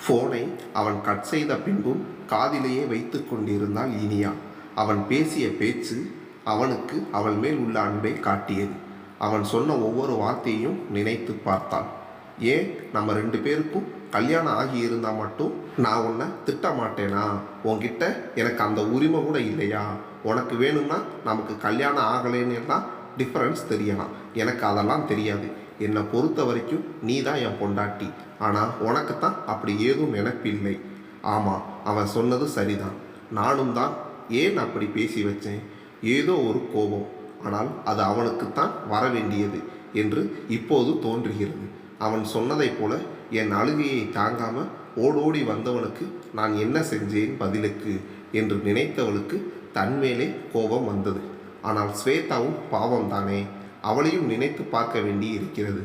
ஃபோனை அவன் கட் செய்த பின்பும் காதிலேயே வைத்து கொண்டிருந்தாள் இனியா. அவன் பேசிய பேச்சு அவனுக்கு அவள் மேல் உள்ள அன்பை காட்டியது. அவன் சொன்ன ஒவ்வொரு வார்த்தையையும் நினைத்து பார்த்தாள். ஏன் நம்ம 2 பேருக்கும் கல்யாணம் ஆகி இருந்தால் மட்டும் நான் உன்னை திட்ட மாட்டேனா? உன்கிட்ட எனக்கு அந்த உரிமை கூட இல்லையா? உனக்கு வேணும்னா நமக்கு கல்யாணம் ஆகலைன்னு தான் டிஃப்ரென்ஸ் தெரியலாம். எனக்கு அதெல்லாம் தெரியாது. என்னை பொறுத்த வரைக்கும் நீ தான் என் பொண்டாட்டி. ஆனால் உனக்கு தான் அப்படி ஏதும் நினைப்பில்லை. ஆமாம், அவன் சொன்னது சரிதான். நானும் தான் ஏன் அப்படி பேசி வச்சேன். ஏதோ ஒரு கோபம். ஆனால் அது அவனுக்குத்தான் வர வேண்டியது என்று இப்போது தோன்றுகிறது. அவன் சொன்னதைப் போல என் அழுகையை தாங்காமல் ஓடோடி வந்தவனுக்கு நான் என்ன செஞ்சேன் பதிலுக்கு என்று நினைத்தவளுக்கு தன்மேலே கோபம் வந்தது. ஆனால் ஸ்வேதாவும் பாவம் தானே, அவளையும் நினைத்து பார்க்க வேண்டி இருக்கிறது.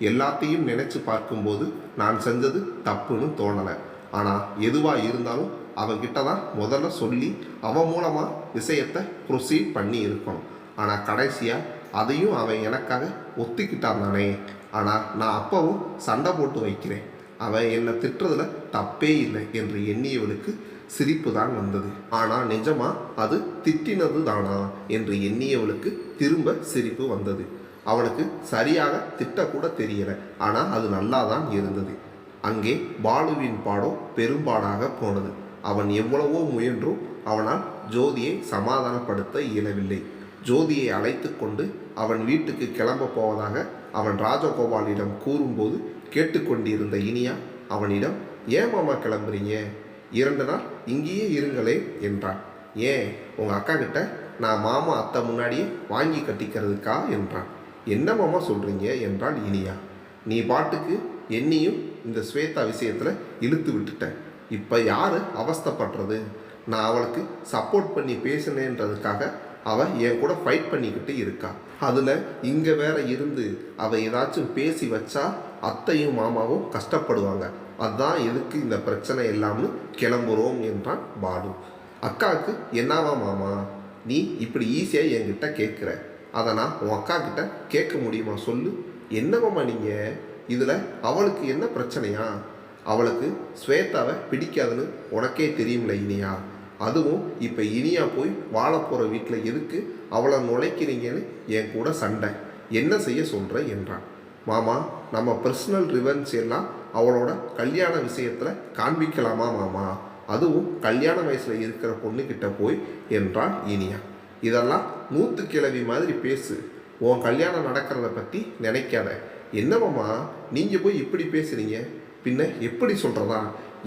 எல்லாத்தையும் நினைச்சு பார்க்கும்போது நான் செஞ்சது தப்புன்னு தோணலை. ஆனால் எதுவாக இருந்தாலும் அவன்கிட்ட தான் முதல்ல சொல்லி அவன் மூலமாக விஷயத்தை ப்ரொசீட் பண்ணி இருக்கணும். ஆனால் கடைசியாக அதையும் அவன் எனக்காக ஒத்துக்கிட்டான் தானே. ஆனால் நான் அப்பவும் சண்டை போட்டு வைக்கிறேன். அவன் என்னை திட்டுறதுல தப்பே இல்லை என்று எண்ணியவளுக்கு சிரிப்பு தான் வந்தது. ஆனால் நிஜமா அது திட்டினது தானா என்று எண்ணியவளுக்கு திரும்ப சிரிப்பு வந்தது. அவனுக்கு சரியாக திட்டக்கூட தெரியலை. ஆனால் அது நல்லா தான் இருந்தது. அங்கே பாலுவின் பாடம் பெரும்பாடாக போனது. அவன் எவ்வளவோ முயன்றும் அவனால் ஜோதியை சமாதானப்படுத்த இயலவில்லை. ஜோதியை அழைத்து கொண்டு அவன் வீட்டுக்கு கிளம்ப போவதாக அவன் ராஜகோபாலிடம் கூறும்போது கேட்டுக்கொண்டிருந்த இனியா அவனிடம், ஏன் மாமா கிளம்புறீங்க? 2 நாள் இங்கேயே இருங்களே என்றான். ஏன், உங்கள் அக்கா கிட்ட நான் மாமா அத்தை முன்னாடியே வாங்கி கட்டிக்கிறதுக்கா என்றான். என்ன மாமா சொல்கிறீங்க என்றாள் இனியா. நீ பாட்டுக்கு என்னையும் இந்த ஸ்வேதா விஷயத்தில் இழுத்து விட்டுட்டேன். இப்போ யார் அவஸ்தைப்படுறது? நான் அவளுக்கு சப்போர்ட் பண்ணி பேசினேன்றதுக்காக அவள் என் கூட ஃபைட் பண்ணிக்கிட்டு இருக்கா. அதில் இங்கே வேற இருந்து அவள் ஏதாச்சும் பேசி வச்சா அத்தையும் மாமாவும் கஷ்டப்படுவாங்க. அதுதான் எதுக்கு இந்த பிரச்சனை எல்லாம்னு கிளம்புறோம் என்றான் பாலு. அக்காவுக்கு என்னவா மாமா, நீ இப்படி ஈஸியாக என்கிட்ட கேட்குற. அதை நான் உன் அக்கா கிட்ட கேட்க முடியுமா சொல்லு? என்ன மாமா நீங்கள் இதில் அவளுக்கு என்ன பிரச்சனையா? அவளுக்கு ஸ்வேதாவை பிடிக்காதுன்னு உனக்கே தெரியும்ல இனியா. அதுவும் இப்போ இனியா போய் வாழ போகிற வீட்டில் எதுக்கு அவளை நுழைக்கிறீங்கன்னு என் கூட சண்டை. என்ன செய்ய சொல்கிற என்றான். மாமா, நம்ம பர்சனல் ரிவென்ஸ் எல்லாம் அவளோட கல்யாண விஷயத்தில் காண்பிக்கலாமா மாமா? அதுவும் கல்யாண வயசில் இருக்கிற பொண்ணுக்கிட்ட போய் என்றான் இனியா. இதெல்லாம் 100 கிழவி மாதிரி பேசு. உன் கல்யாணம் நடக்கிறத பற்றி நினைக்காத. என்ன மாமா நீங்கள் போய் இப்படி பேசுகிறீங்க? பின்ன எப்படி சொல்கிறதா?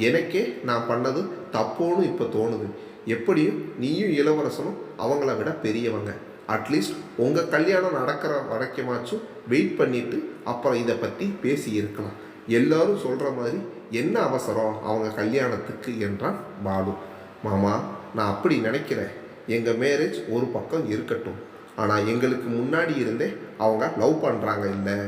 எனக்கே நான் பண்ணது தப்போன்னு இப்போ தோணுது. எப்படியும் நீயும் இளவரசனும் அவங்கள விட பெரியவங்க. அட்லீஸ்ட் உங்கள் கல்யாணம் நடக்கிற வரைக்குமாச்சும் வெயிட் பண்ணிவிட்டு அப்புறம் இதை பற்றி பேசி இருக்கலாம். எல்லோரும் சொல்கிற மாதிரி என்ன அவசரம் அவங்க கல்யாணத்துக்கு என்றான் பாலு. மாமா, நான் அப்படி நினைக்கிறேன். எங்கள் மேரேஜ் ஒரு பக்கம் இருக்கட்டும். ஆனால் எங்களுக்கு முன்னாடி இருந்தே அவங்க லவ் பண்ணுறாங்க இல்லை,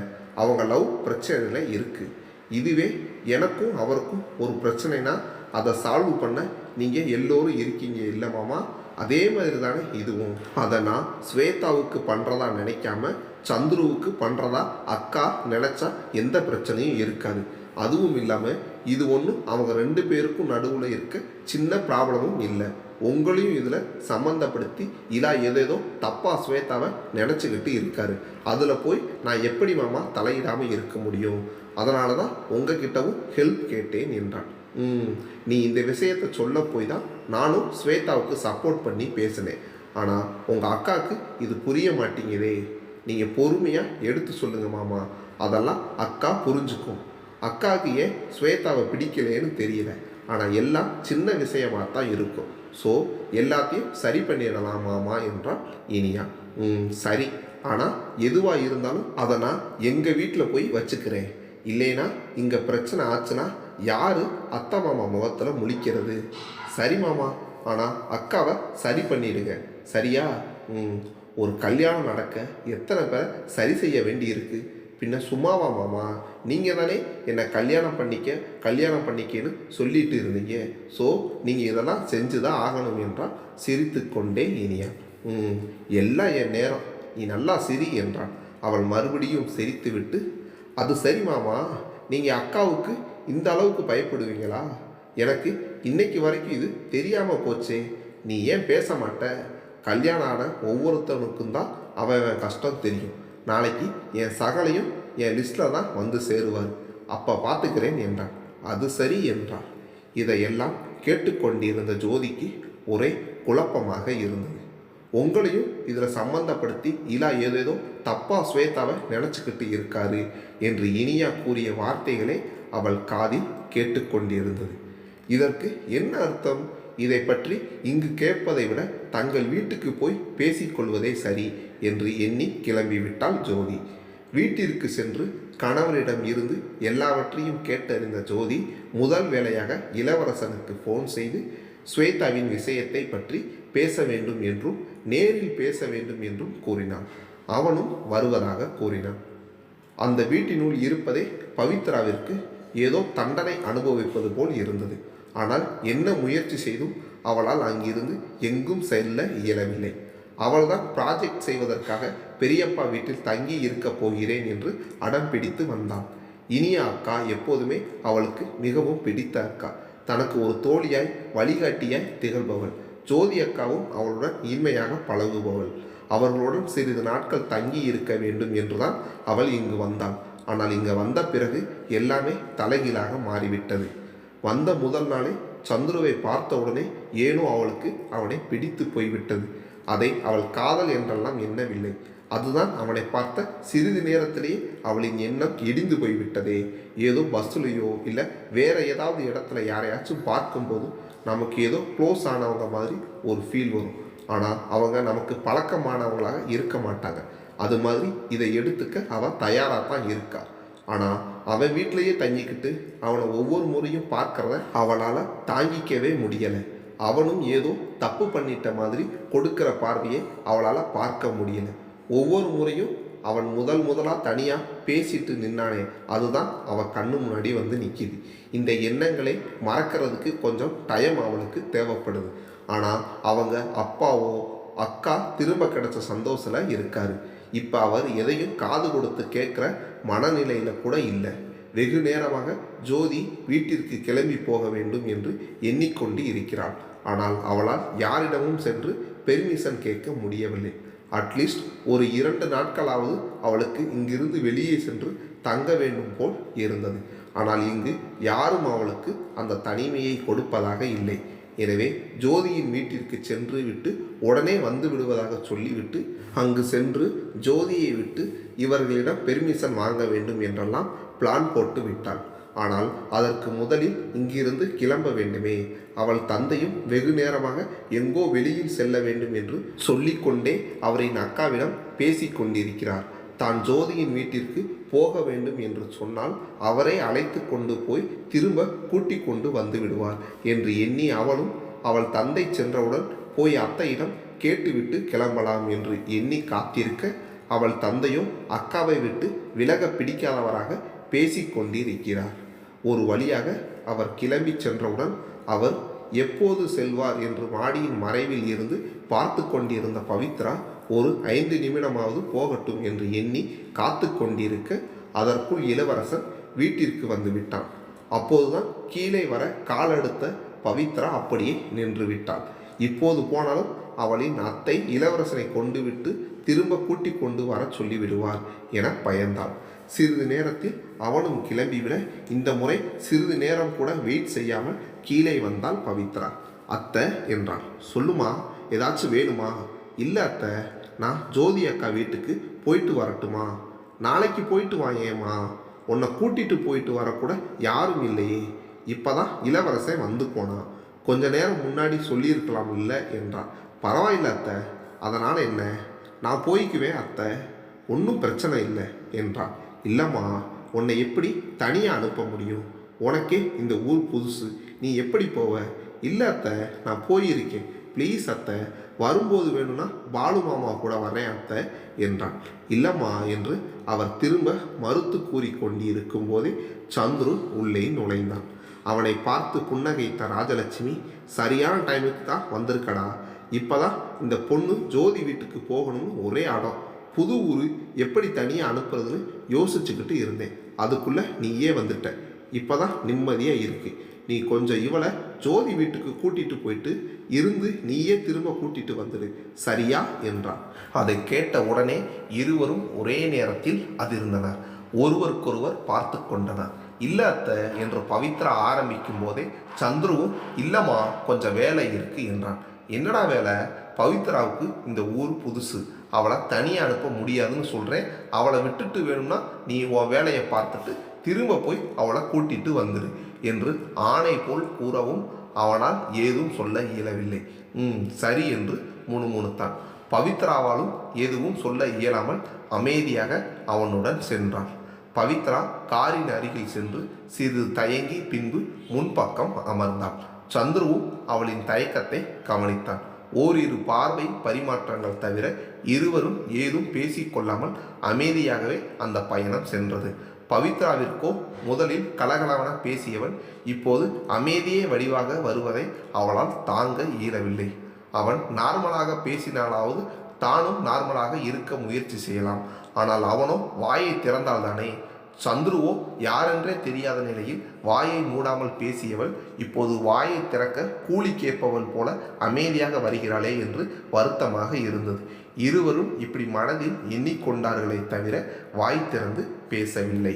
அவங்க லவ் பிரச்சனையில் இருக்குது. இதுவே எனக்கும் அவருக்கும் ஒரு பிரச்சனைனா அதை சால்வ் பண்ண நீங்கள் எல்லோரும் இருக்கீங்க இல்லை மாமா? அதே மாதிரி தானே இதுவும். அதை நான் ஸ்வேதாவுக்கு பண்ணுறதா நினைக்காம சந்துருவுக்கு பண்ணுறதா அக்கா நினச்சா எந்த பிரச்சனையும் இருக்காது. அதுவும் இல்லாமல் இது ஒன்றும் அவங்க 2 பேருக்கும் நடுவில் இருக்க சின்ன ப்ராப்ளமும் இல்லை. உங்களையும் இதில் சம்மந்தப்படுத்தி இலா ஏதேதோ தப்பாக ஸ்வேதாவை நினச்சிக்கிட்டு இருக்காரு. அதில் போய் நான் எப்படி மாமா தலையிடாமல் இருக்க முடியும்? அதனால தான் உங்ககிட்டவும் ஹெல்ப் கேட்டேன் என்றான். நீ இந்த விஷயத்தை சொல்ல போய் தான் நானும் ஸ்வேதாவுக்கு சப்போர்ட் பண்ணி பேசினேன். ஆனால் உங்கள் அக்காவுக்கு இது புரிய மாட்டேங்குதே. நீங்கள் பொறுமையாக எடுத்து சொல்லுங்கள் மாமா. அதெல்லாம் அக்கா புரிஞ்சுக்கும். அக்காவுக்கு ஏன் ஸ்வேதாவை பிடிக்கலேன்னு தெரியல. ஆனால் எல்லாம் சின்ன விஷயமாக தான் இருக்கும். ஸோ எல்லாத்தையும் சரி பண்ணிடலாம் மாமா என்றால் இனியா. சரி, ஆனால் எதுவாக இருந்தாலும் அதை நான் எங்கள் வீட்டில் போய் வச்சுக்கிறேன். இல்லைனா இங்கே பிரச்சனை ஆச்சுன்னா யார் அத்தை மாமா முகத்தில் முழிக்கிறது? சரி மாமா, ஆனால் அக்காவை சரி பண்ணிடுங்க, சரியா? ஒரு கல்யாணம் நடக்க எத்தனை பேர் சரி செய்ய வேண்டி இருக்குது. பின்ன சும்மாவா மாமா? நீங்கள் தானே என்னை கல்யாணம் பண்ணிக்கன்னு சொல்லிட்டு இருந்தீங்க. ஸோ நீங்கள் இதெல்லாம் செஞ்சு தான் ஆகணும் என்றால் சிரித்து கொண்டே இனியா. எல்லாம் என் நேரம், நீ நல்லா சிரி என்றான். அவள் மறுபடியும் சிரித்து விட்டு, அது சரி மாமா, நீங்கள் அக்காவுக்கு இந்த அளவுக்கு பயப்படுவீங்களா? எனக்கு இன்னைக்கு வரைக்கும் இது தெரியாமல் போச்சே. நீ ஏன் பேச மாட்ட? கல்யாணம் ஆன ஒவ்வொருத்தனுக்கும் தான் அவன் கஷ்டம் தெரியும். நாளைக்கு என் சகலையும் என் லிஸ்ட்டில் தான் வந்து சேருவார். அப்போ பார்த்துக்கிறேன் என்றான். அது சரி என்றார். இதையெல்லாம் கேட்டுக்கொண்டிருந்த ஜோதிக்கு ஒரே குழப்பமாக இருந்தது. உங்களையும் இதில் சம்பந்தப்படுத்தி இலா ஏதேதோ தப்பா ஸ்வேதாவை நினச்சிக்கிட்டு இருக்காரு என்று இனியா கூறிய வார்த்தைகளே அவள் காதில் கேட்டுக்கொண்டிருந்தது. இதற்கு என்ன அர்த்தம்? இதை பற்றி இங்கு கேட்பதை விட தங்கள் வீட்டுக்கு போய் பேசிக்கொள்வதே சரி என்று எண்ணி கிளம்பிவிட்டாள் ஜோதி. வீட்டிற்கு சென்று கணவரிடம் இருந்து எல்லாவற்றையும் கேட்டறிந்த ஜோதி முதல் வேளையாக இளவரசனுக்கு ஃபோன் செய்து ஸ்வேதாவின் விஷயத்தை பற்றி பேச வேண்டும் என்றும் நேரில் பேச வேண்டும் என்றும் கூறினான். அவனும் வருவதாக கூறினான். அந்த வீட்டினுள் இருப்பதே பவித்ராவிற்கு ஏதோ தண்டனை அனுபவிப்பது போல் இருந்தது. ஆனால் என்ன முயற்சி செய்தும் அவளால் அங்கிருந்து எங்கும் செல்ல இயலவில்லை. அவள்தான் ப்ராஜெக்ட் செய்வதற்காக பெரியப்பா வீட்டில் தங்கி இருக்கப் போகிறேன் என்று அடம் பிடித்து வந்தாள். இனிய அக்கா எப்போதுமே அவளுக்கு மிகவும் பிடித்த அக்கா. தனக்கு ஒரு தோழியாய் வழிகாட்டியாய் திகழ்பவள். ஜோதி அக்காவும் அவளுடன் இன்மையாக பழகுபவள். அவர்களுடன் சிறிது நாட்கள் தங்கி இருக்க வேண்டும் என்றுதான் அவள் இங்கு வந்தாள். ஆனால் இங்கு வந்த பிறகு எல்லாமே தலைகீழாக மாறிவிட்டது. வந்த முதல் நாளே சந்துருவை பார்த்தவுடனே ஏனோ அவளுக்கு அவனை பிடித்து போய்விட்டது. அதை அவள் காதல் என்றெல்லாம் எண்ணவில்லை. அதுதான் அவனை பார்த்த சிறிது நேரத்திலேயே அவளின் எண்ணம் இடிந்து போய்விட்டதே. ஏதோ பஸ்ஸுலையோ இல்லை வேற ஏதாவது இடத்துல யாரையாச்சும் பார்க்கும்போதும் நமக்கு ஏதோ க்ளோஸ் ஆனவங்க மாதிரி ஒரு ஃபீல் வரும். ஆனால் அவங்க நமக்கு பழக்கமானவங்களாக இருக்க மாட்டாங்க. அது மாதிரி இதை எடுத்துக்க அவள் தயாராக தான் இருக்கா. ஆனால் அவன் வீட்டிலையே தங்கிக்கிட்டு அவனை ஒவ்வொரு முறையும் பார்க்கறத அவளால் தாங்கிக்கவே முடியலை. அவனும் ஏதோ தப்பு பண்ணிட்ட மாதிரி கொடுக்கிற பார்வையை அவளால் பார்க்க முடியலை. ஒவ்வொரு முறையும் அவன் முதலாக தனியாக பேசிட்டு நின்னானே, அதுதான் அவள் கண்ணு முன்னாடி வந்து நிற்கிது. இந்த எண்ணங்களை மறக்கிறதுக்கு கொஞ்சம் டைம் அவளுக்கு தேவைப்படுது. ஆனால் அவங்க அப்பாவோ அக்கா திரும்ப கிடைச்ச சந்தோஷத்தில் இருக்காரு. இப்போ அவர் எதையும் காது கொடுத்து கேட்குற மனநிலையில் கூட இல்லை. வெகு நேரமாக ஜோதி வீட்டிற்கு கிளம்பி போக வேண்டும் என்று எண்ணிக்கொண்டு இருக்கிறாள். ஆனால் அவளால் யாரிடமும் சென்று பெர்மிஷன் கேட்க முடியவில்லை. அட்லீஸ்ட் ஒரு 2 நாட்களாவது அவளுக்கு இங்கிருந்து வெளியே சென்று தங்க வேண்டும் போல் இருந்தது. ஆனால் இங்கு யாரும் அவளுக்கு அந்த தனிமையை கொடுப்பதாக இல்லை. எனவே ஜோதியின் வீட்டிற்கு சென்று விட்டு உடனே வந்து விடுவதாக சொல்லிவிட்டு அங்கு சென்று ஜோதியை விட்டு இவர்களிடம் பெர்மிஷன் வாங்க வேண்டும் என்றெல்லாம் பிளான் போட்டு விட்டாள். ஆனால் அதற்கு முதலில் இங்கிருந்து கிளம்ப வேண்டுமே. அவள் தந்தையும் வெகு நேரமாக எங்கோ வெளியில் செல்ல வேண்டும் என்று சொல்லிக்கொண்டே அவரின் அக்காவிடம் பேசிக்கொண்டிருக்கிறார். தான் ஜோதியின் வீட்டிற்கு போக வேண்டும் என்று சொன்னால் அவரை அழைத்து கொண்டு போய் திரும்ப கூட்டிக் கொண்டு வந்து விடுவார் என்று எண்ணி அவளும் அவள் தந்தை சென்றவுடன் போய் அத்தையிடம் கேட்டுவிட்டு கிளம்பலாம் என்று எண்ணி காத்திருக்க, அவள் தந்தையோ அக்காவை விட்டு விலக பிடிக்காதவராக பேசிக்கொண்டிருக்கிறார். ஒரு வழியாக அவர் கிளம்பி சென்றவுடன் அவர் எப்போது செல்வார் என்று மாடியின் மறைவில் இருந்து பார்த்து கொண்டிருந்த பவித்ரா ஒரு 5 நிமிடமாவது போகட்டும் என்று எண்ணி காத்து கொண்டிருக்க, அதற்குள் இளவரசன் வீட்டிற்கு வந்து விட்டான். அப்போதுதான் கீழே வர காலெடுத்த பவித்ரா அப்படியே நின்று விட்டாள். இப்போது போனாலும் அவளின் அத்தை இளவரசனை கொண்டு விட்டு திரும்ப கூட்டிக் கொண்டு வர சொல்லிவிடுவார் என பயந்தாள். சிறிது நேரத்தில் அவனும் கிளம்பிவிட இந்த முறை சிறிது நேரம் கூட வெயிட் செய்யாமல் கீழே வந்தாள் பவித்ரா. அத்தை என்றாள். சொல்லுமா, ஏதாச்சும் வேணுமா? இல்லை அத்தை, நான் ஜோதி அக்கா வீட்டுக்கு போயிட்டு வரட்டுமா? நாளைக்கு போயிட்டு வாங்கேம்மா. உன்னை கூட்டிகிட்டு போயிட்டு வரக்கூட யாரும் இல்லையே. இப்போ தான் இளவரசன் வந்து போனான். கொஞ்ச நேரம் முன்னாடி சொல்லியிருக்கலாம் இல்லை என்றான். பரவாயில்ல அத்தை, அதனால் என்ன, நான் போய்க்குவேன் அத்தை, ஒன்றும் பிரச்சனை இல்லை என்றான். இல்லைம்மா, உன்னை எப்படி தனியாக அனுப்ப முடியும்? உனக்கே இந்த ஊர் புதுசு, நீ எப்படி போவ? இல்லை அத்தை, நான் போயிருக்கேன், ப்ளீஸ் அத்தை, வரும்போது வேணும்னா பாலு மாமா கூட வரேன் அத்தை என்றான். இல்லைம்மா என்று அவர் திரும்ப மறுத்து கூறிக்கொண்டு இருக்கும் போதே சந்துரு உள்ளே நுழைந்தான். அவனை பார்த்து புன்னகைத்த ராஜலட்சுமி, சரியான டைமுக்கு தான் வந்திருக்கடா. இப்போதான் இந்த பொண்ணு ஜோதி வீட்டுக்கு போகணும்னு ஒரே அடம். புது ஊர் எப்படி தனியாக அனுப்புறதுன்னு யோசிச்சுக்கிட்டு இருந்தேன். அதுக்குள்ளே நீயே வந்துட்ட. இப்போதான் நிம்மதியாக இருக்கு. நீ கொஞ்சம் இவளை ஜோதி வீட்டுக்கு கூட்டிட்டு போயிட்டு இருந்து நீயே திரும்ப கூட்டிட்டு வந்துடு, சரியா என்றான். அதை கேட்ட உடனே இருவரும் ஒரே நேரத்தில் அதிர்ந்தனர். ஒருவருக்கொருவர் பார்த்து கொண்டனர். இல்லை அத்தை என்று பவித்ரா ஆரம்பிக்கும் போதே சந்துருவும் இல்லைம்மா கொஞ்சம் வேலை இருக்கு என்றான். என்னடா வேலை? பவித்ராவுக்கு இந்த ஊர் புதுசு, அவளை தனியாக அனுப்ப முடியாதுன்னு சொல்கிறேன். அவளை விட்டுட்டு வேணும்னா நீ உன் வேலையை பார்த்துட்டு திரும்ப போய் அவளை கூட்டிட்டு வந்துடு என்று ஆணை போல் கூறவும் அவனால் ஏதும் சொல்ல இயலவில்லை. சரி என்று முணுமுணுத்தான். பவித்ராவாலும் எதுவும் சொல்ல இயலாமல் அமைதியாக அவனுடன் சென்றாள். பவித்ரா காரின் அருகில் சென்று சிறிது தயங்கி பின்பு முன்பக்கம் அமர்ந்தாள். சந்துருவும் அவளின் தயக்கத்தை கவனித்தான். ஓரிரு பார்வை பரிமாற்றங்கள் தவிர இருவரும் ஏதும் பேசிக்கொள்ளாமல் அமைதியாகவே அந்த பயணம் சென்றது. பவித்ராவிற்கோ முதலில் கலகலவென பேசியவன் இப்போது அமைதியே வடிவாக வருவதை அவளால் தாங்க இயலவில்லை. அவன் நார்மலாக பேசினாலாவது தானும் நார்மலாக இருக்க முயற்சி செய்யலாம். ஆனால் அவனோ வாயை திறந்தால்தானே. சந்துருவோ யாரென்றே தெரியாத நிலையில் வாயை மூடாமல் பேசியவள் இப்போது வாயை திறக்க கூலி கேட்பவள் போல அமைதியாக வருகிறாளே என்று வருத்தமாக இருந்தது. இருவரும் இப்படி மனதில் எண்ணிக்கொண்டார்களே தவிர வாய் திறந்து பேசவில்லை.